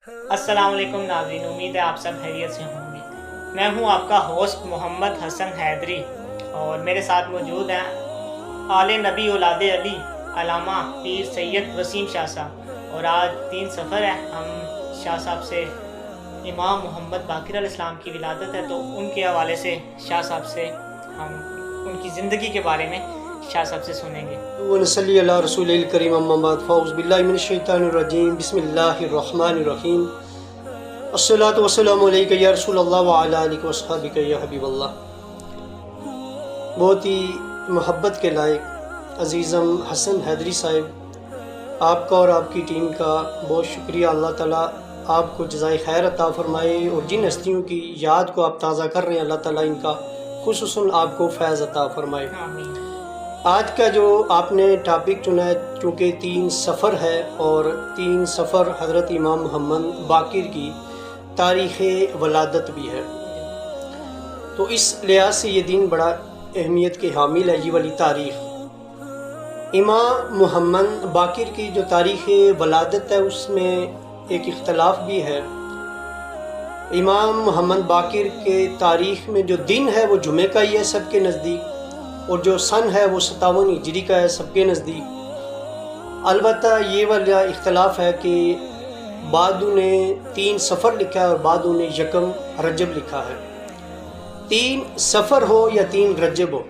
السلام علیکم ناظرین، امید ہے آپ سب خیریت سے ہوں گے۔ میں ہوں آپ کا ہوسٹ محمد حسن حیدری، اور میرے ساتھ موجود ہیں آل نبی اولاد علی علامہ پیر سید وسیم شاہ صاحب، اور آج 3 سفر ہے۔ ہم شاہ صاحب سے امام محمد باقر علیہ السلام کی ولادت ہے، تو ان کے حوالے سے شاہ صاحب سے ہم ان کی زندگی کے بارے میں شاہ صاحب سے سنیں گے۔ ونصلی علی رسول الکریم، اما بعد، فاعوذ باللہ من الشیطان الرجیم، بسم اللہ الرحمن الرحیم۔ الصلاۃ والسلام علیک یا رسول اللہ وعلی آلک واصحابک یا حبیب اللہ۔ بہت ہی محبت کے لائق عزیزم حسن حیدری صاحب، آپ کا اور آپ کی ٹیم کا بہت شکریہ۔ اللہ تعالیٰ آپ کو جزائے خیر عطا فرمائے، اور جن ہستیوں کی یاد کو آپ تازہ کر رہے ہیں، اللہ تعالیٰ ان کا خصوصاً آپ کو فیض عطا فرمائے۔ آمین۔ آج کا جو آپ نے ٹاپک چنا ہے، چونکہ 3 سفر ہے، اور 3 سفر حضرت امام محمد باقر کی تاریخ ولادت بھی ہے، تو اس لحاظ سے یہ دن بڑا اہمیت کے حامل ہے۔ یہ والی تاریخ امام محمد باقر کی جو تاریخ ولادت ہے، اس میں ایک اختلاف بھی ہے۔ امام محمد باقر کے تاریخ میں جو دن ہے وہ جمعہ کا ہی ہے سب کے نزدیک، اور جو سن ہے وہ 57 ہجری کا ہے سب کے نزدیک۔ البتہ یہ والا اختلاف ہے کہ بعضوں نے 3 سفر لکھا ہے اور بعضوں نے 1 رجب لکھا ہے۔ 3 سفر ہو یا 3 رجب ہو،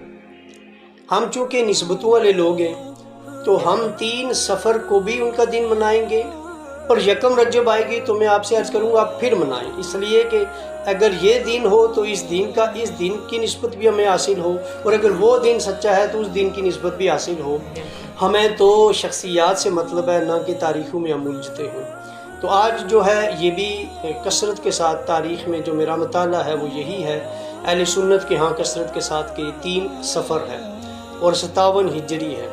ہم چونکہ نسبتوں والے لوگ ہیں، تو ہم 3 سفر کو بھی ان کا دن منائیں گے، اور 1 رجب آئے گی تو میں آپ سے عرض کروں گا آپ پھر منائیں، اس لیے کہ اگر یہ دن ہو تو اس دن کی نسبت بھی ہمیں حاصل ہو، اور اگر وہ دن سچا ہے تو اس دن کی نسبت بھی حاصل ہو۔ ہمیں تو شخصیات سے مطلب ہے، نہ کہ تاریخوں میں ہم الجھتے ہیں۔ تو آج جو ہے یہ بھی کثرت کے ساتھ تاریخ میں جو میرا مطالعہ ہے وہ یہی ہے، اہل سنت کے ہاں کثرت کے ساتھ کہ 3 سفر ہے اور 57 ہجری ہے۔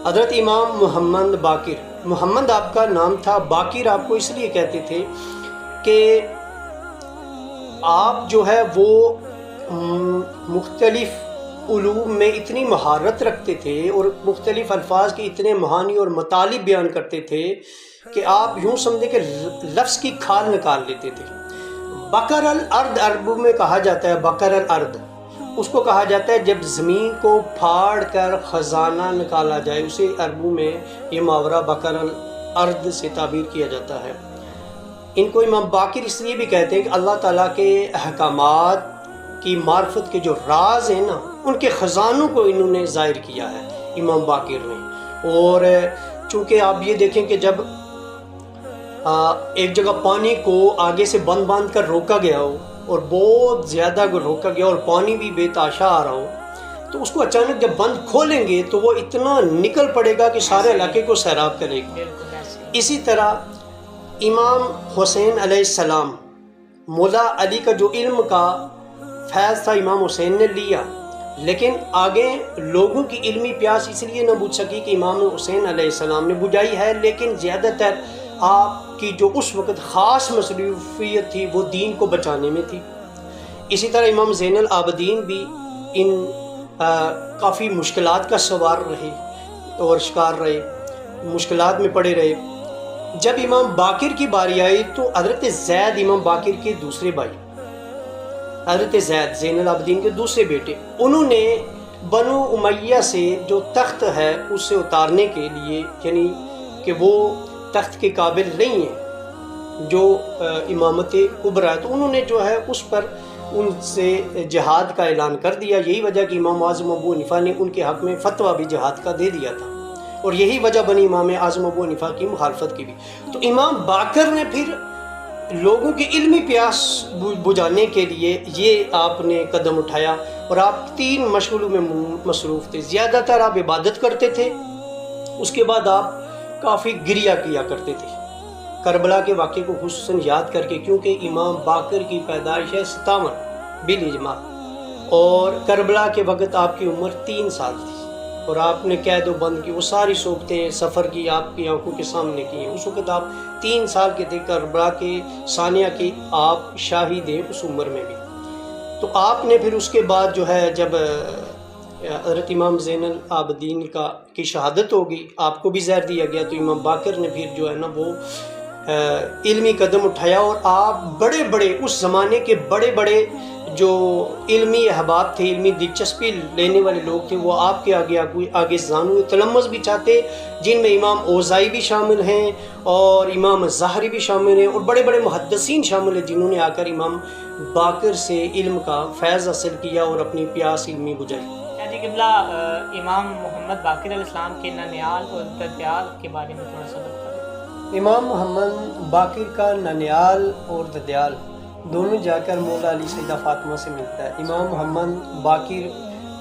حضرت امام محمد باقر، محمد آپ کا نام تھا، باقر آپ کو اس لیے کہتے تھے کہ آپ جو ہے وہ مختلف علوم میں اتنی مہارت رکھتے تھے، اور مختلف الفاظ کے اتنے معانی اور مطالب بیان کرتے تھے کہ آپ یوں سمجھیں کہ لفظ کی کھال نکال لیتے تھے۔ بکر الارض عربوں میں کہا جاتا ہے، بکر الارض اس کو کہا جاتا ہے جب زمین کو پھاڑ کر خزانہ نکالا جائے، اسے عربوں میں یہ محاورہ بکر الارض سے تعبیر کیا جاتا ہے۔ ان کو امام باقر اس لیے بھی کہتے ہیں کہ اللہ تعالیٰ کے احکامات کی معرفت کے جو راز ہیں نا، ان کے خزانوں کو انہوں نے ظاہر کیا ہے امام باقر نے۔ اور چونکہ آپ یہ دیکھیں کہ جب ایک جگہ پانی کو آگے سے باندھ کر روکا گیا ہو، اور بہت زیادہ روکا گیا اور پانی بھی بے تحاشا آ رہا ہو، تو اس کو اچانک جب بند کھولیں گے تو وہ اتنا نکل پڑے گا کہ سارے علاقے کو سیراب کرے گا۔ اسی طرح امام حسین علیہ السلام، مولا علی کا جو علم کا فیض تھا امام حسین نے لیا، لیکن آگے لوگوں کی علمی پیاس اس لیے نہ بجھ سکی کہ امام حسین علیہ السلام نے بجھائی ہے، لیکن زیادہ تر آپ کی جو اس وقت خاص مصروفیت تھی وہ دین کو بچانے میں تھی۔ اسی طرح امام زین العابدین بھی ان کافی مشکلات کا سوار رہے اور شکار رہے، مشکلات میں پڑے رہے۔ جب امام باقر کی باری آئی تو حضرت زید امام باقر کے دوسرے بھائی، حضرت زید زین العابدین کے دوسرے بیٹے، انہوں نے بنو امیہ سے جو تخت ہے اس سے اتارنے کے لیے، یعنی کہ وہ تخت کے قابل نہیں ہیں جو امامت کبریٰ ہے، تو انہوں نے جو ہے اس پر ان سے جہاد کا اعلان کر دیا۔ یہی وجہ کہ امام اعظم ابو حنیفہ نے ان کے حق میں فتویٰ بھی جہاد کا دے دیا تھا، اور یہی وجہ بنی امام اعظم ابو حنیفہ کی مخالفت کی بھی۔ تو امام باقر نے پھر لوگوں کی علمی پیاس بجھانے کے لیے یہ آپ نے قدم اٹھایا، اور آپ 3 مشغلوں میں مصروف تھے۔ زیادہ تر آپ عبادت کرتے تھے، اس کے بعد آپ کافی گریہ کیا کرتے تھے، کربلا کے واقعے کو خصوصاً یاد کر کے، کیونکہ امام باقر کی پیدائش ہے 57 بالاجماع، اور کربلا کے وقت آپ کی عمر 3 سال تھی، اور آپ نے قید و بند کی وہ ساری صحبتیں سفر کی آپ کی آنکھوں کے سامنے کی ہیں۔ اس وقت آپ 3 سال کے تھے، کربلا کے ثانیہ کی آپ شاہد ہیں اس عمر میں بھی۔ تو آپ نے پھر اس کے بعد جو ہے جب حضرت امام زین العابدین کی شہادت ہو گئی، آپ کو بھی زہر دیا گیا، تو امام باقر نے پھر جو ہے نا وہ علمی قدم اٹھایا اور آپ بڑے بڑے اس زمانے کے بڑے بڑے جو علمی احباب تھے، علمی دلچسپی لینے والے لوگ تھے، وہ آپ کے آگے زانو تلمذ بھی چاہتے، جن میں امام اوزائی بھی شامل ہیں اور امام ظاہری بھی شامل ہیں اور بڑے بڑے محدثین شامل ہیں، جنہوں نے آ کر امام باقر سے علم کا فیض حاصل کیا اور اپنی پیاس علمی بجھائی۔ جی قبلہ، امام محمد باقر علیہ السلام کے ننیال اور ددیال کے بارے میں تھوڑا سا بتائیں۔ امام محمد باقر کا ننیال اور ددیال دونوں جا کر مولا علی سیدہ فاطمہ سے ملتا ہے۔ امام محمد باقر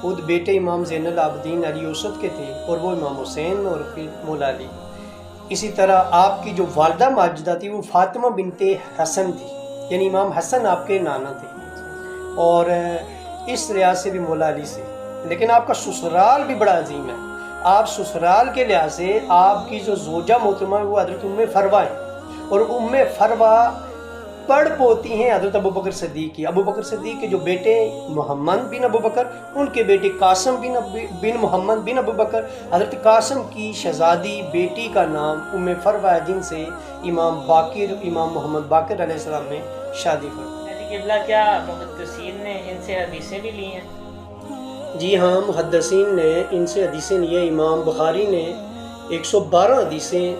خود بیٹے امام زین العابدین علی یوسف کے تھے اور وہ امام حسین اور پھر مولا علی۔ اسی طرح آپ کی جو والدہ ماجدہ تھی وہ فاطمہ بنت حسن تھی، یعنی امام حسن آپ کے نانا تھے، اور اس لحاظ سے بھی مولا علی سے۔ لیکن آپ کا سسرال بھی بڑا عظیم ہے۔ آپ سسرال کے لحاظ سے آپ کی جو زوجہ محترمہ ہے وہ حضرت ام فروہ ہے، اور ام فروہ پڑھ پوتی ہیں حضرت ابوبکر صدیق کی۔ ابوبکر صدیق کے جو بیٹے محمد بن ابوبکر، ان کے بیٹے قاسم بن محمد بن ابوبکر، حضرت قاسم کی شہزادی بیٹی کا نام ام فروہ ہے، جن سے امام محمد باقر علیہ السلام نے شادی فرمائی۔ جی قبلہ، کیا محدثین نے ان سے حدیثیں بھی لی ہیں؟ جی ہاں، محدثین نے ان سے حدیثیں لی ہیں۔ امام بخاری نے 112 حدیثیں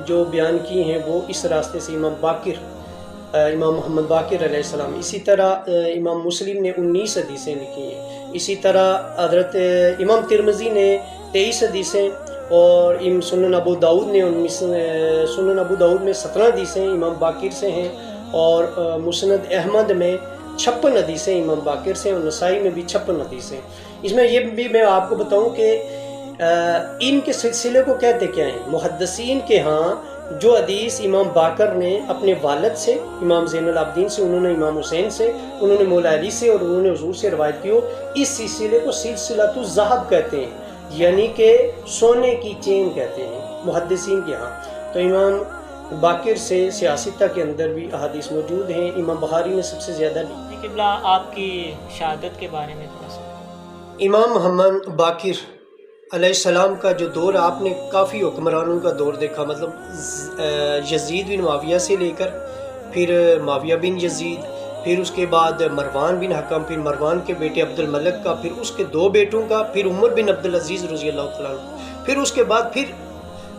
جو بیان کی ہیں وہ اس راستے سے امام محمد باقر علیہ السلام۔ اسی طرح امام مسلم نے 19 حدیثیں لکھی ہیں۔ اسی طرح حضرت امام ترمذی نے 23 حدیثیں، اور سنن ابو داؤد میں 17 حدیثیں امام باقر سے ہیں، اور مسند احمد میں 56 حدیثیں امام باقر سے، اور نسائی میں بھی 56 حدیثیں۔ اس میں یہ بھی میں آپ کو بتاؤں کہ ان کے سلسلے کو کہتے کیا ہیں۔ محدثین کے ہاں جو حدیث امام باقر نے اپنے والد سے، امام زین العابدین سے، انہوں نے امام حسین سے، انہوں نے مولا علی سے، اور انہوں نے حضور سے روایت کی ہو، اس سلسلے کو سلسلۃ الذہب کہتے ہیں، یعنی کہ سونے کی چین کہتے ہیں محدثین کے ہاں۔ تو امام باقر سے سیاستہ کے اندر بھی احادیث موجود ہیں۔ امام بخاری نے سب سے زیادہ لی۔ جی قبلہ، آپ کی شہادت کے بارے میں تھوڑا سا۔ امام محمد باقر علیہ السلام کا جو دور، آپ نے کافی حکمرانوں کا دور دیکھا، مطلب یزید بن معاویہ سے لے کر پھر معاویہ بن یزید، پھر اس کے بعد مروان بن حکم، پھر مروان کے بیٹے عبد الملک کا، پھر اس کے 2 بیٹوں کا، پھر عمر بن عبد العزیز رضی اللہ تعالیٰ عنہ، پھر اس کے بعد پھر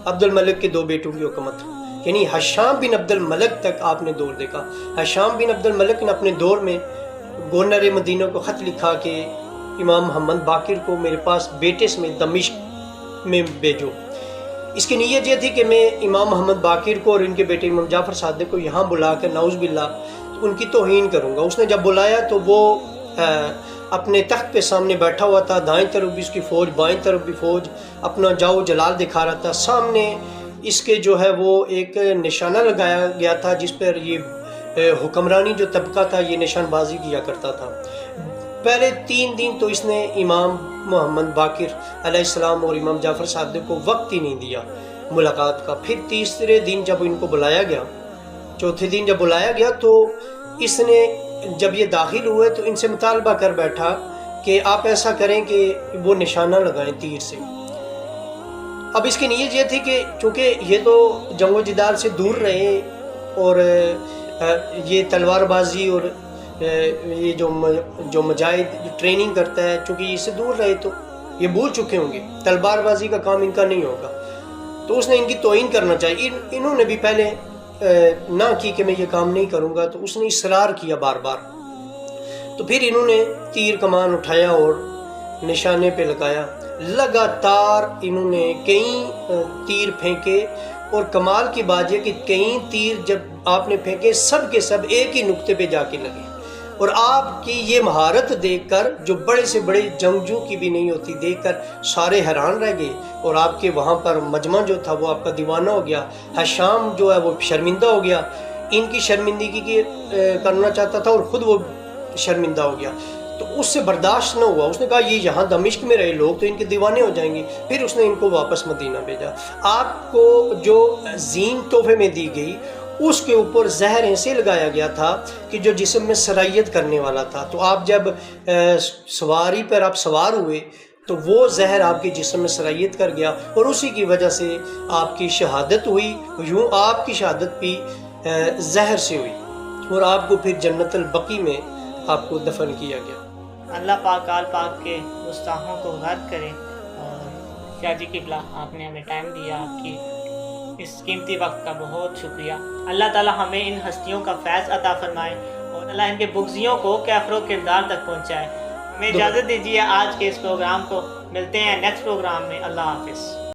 عبد الملک کے 2 بیٹوں کی حکومت، یعنی حشام بن عبد الملک تک آپ نے دور دیکھا۔ حشام بن عبد الملک نے اپنے دور میں گورنر مدینہ کو خط لکھا کہ امام محمد باقر کو میرے پاس بیٹے سمیت دمشق میں بھیجو۔ اس کی نیت یہ تھی کہ میں امام محمد باقر کو اور ان کے بیٹے امام جعفر صادق کو یہاں بلا کر نعوذ باللہ ان کی توہین کروں گا۔ اس نے جب بلایا تو وہ اپنے تخت پہ سامنے بیٹھا ہوا تھا، دائیں طرف بھی اس کی فوج، بائیں طرف بھی فوج، اپنا جاؤ جلال دکھا رہا تھا۔ سامنے اس کے جو ہے وہ ایک نشانہ لگایا گیا تھا جس پر یہ حکمرانی جو طبقہ تھا یہ نشان بازی کیا کرتا تھا۔ پہلے 3 دن تو اس نے امام محمد باقر علیہ السلام اور امام جعفر صادق کو وقت ہی نہیں دیا ملاقات کا۔ پھر تیسرے دن جب ان کو بلایا گیا، چوتھے دن جب بلایا گیا تو اس نے جب یہ داخل ہوئے تو ان سے مطالبہ کر بیٹھا کہ آپ ایسا کریں کہ وہ نشانہ لگائیں تیر سے۔ اب اس کی نیت یہ تھی کہ چونکہ یہ تو جنگ و جدال سے دور رہے اور یہ تلوار بازی اور یہ جو مجاہد ٹریننگ کرتا ہے، چونکہ اس سے دور رہے تو یہ بھول چکے ہوں گے، تلوار بازی کا کام ان کا نہیں ہوگا، تو اس نے ان کی توہین کرنا چاہیے۔ انہوں نے بھی پہلے نہ کی کہ میں یہ کام نہیں کروں گا، تو اس نے اصرار کیا بار بار، تو پھر انہوں نے تیر کمان اٹھایا اور نشانے پہ لگایا۔ لگاتار انہوں نے کئی تیر پھینکے، اور کمال کی بات یہ کہ کئی تیر جب آپ نے پھینکے سب کے سب ایک ہی نقطے پہ جا کے لگے، اور آپ کی یہ مہارت دیکھ کر جو بڑے سے بڑے جنگجو کی بھی نہیں ہوتی دیکھ کر سارے حیران رہ گئے، اور آپ کے وہاں پر مجمع جو تھا وہ آپ کا دیوانہ ہو گیا۔ حشام جو ہے وہ شرمندہ ہو گیا، ان کی شرمندگی کی کرنا چاہتا تھا اور خود وہ شرمندہ ہو گیا، تو اس سے برداشت نہ ہوا۔ اس نے کہا یہ یہاں دمشق میں رہے لوگ تو ان کے دیوانے ہو جائیں گے، پھر اس نے ان کو واپس مدینہ بھیجا۔ آپ کو جو زین تحفے میں دی گئی اس کے اوپر زہر ایسے لگایا گیا تھا کہ جو جسم میں سرائیت کرنے والا تھا، تو آپ جب سواری پر آپ سوار ہوئے تو وہ زہر آپ کے جسم میں سرایت کر گیا اور اسی کی وجہ سے آپ کی شہادت ہوئی. یوں آپ کی شہادت بھی زہر سے ہوئی اور آپ کو پھر جنت البقیع میں آپ کو دفن کیا گیا. اللہ پاک آل پاک کے گستاخوں کو غرق کرے. اور شاہ جی قبلہ آپ نے ہمیں ٹائم دیا، آپ کی اس قیمتی وقت کا بہت شکریہ. اللہ تعالی ہمیں ان ہستیوں کا فیض عطا فرمائے اور اللہ ان کے بغضیوں کو کیفر و کردار تک پہنچائے. ہمیں اجازت دیجیے آج کے اس پروگرام کو، ملتے ہیں نیکسٹ پروگرام میں. اللہ حافظ.